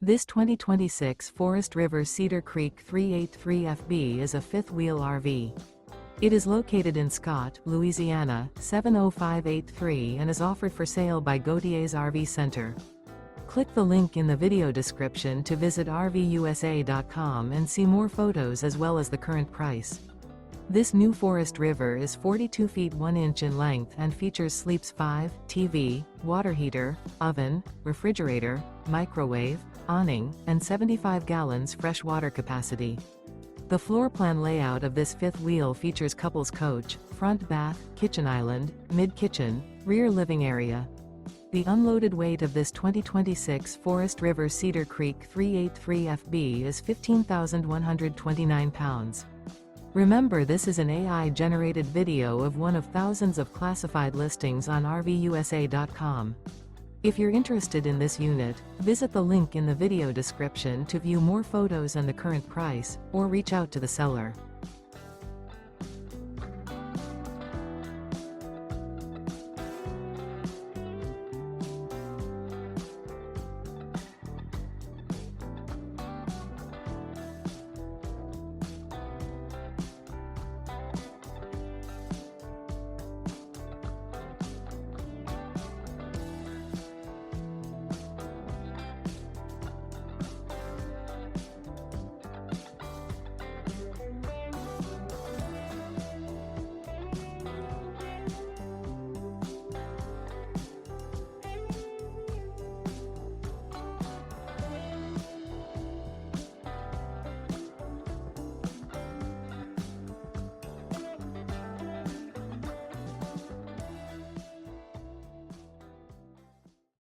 This 2026 Forest River Cedar Creek 383FB is a fifth-wheel RV. It is located in Scott, Louisiana, 70583 and is offered for sale by Gauthiers RV Center. Click the link in the video description to visit RVUSA.com and see more photos as well as the current price. This new Forest River is 42 feet 1 inch in length and features sleeps 5, TV, water heater, oven, refrigerator, microwave, awning, and 75 gallons fresh water capacity. The floor plan layout of this fifth wheel features couples coach, front bath, kitchen island, mid-kitchen, rear living area. The unloaded weight of this 2026 Forest River Cedar Creek 383FB is 15,129 pounds. Remember, this is an AI-generated video of one of thousands of classified listings on RVUSA.com. If you're interested in this unit, visit the link in the video description to view more photos and the current price, or reach out to the seller.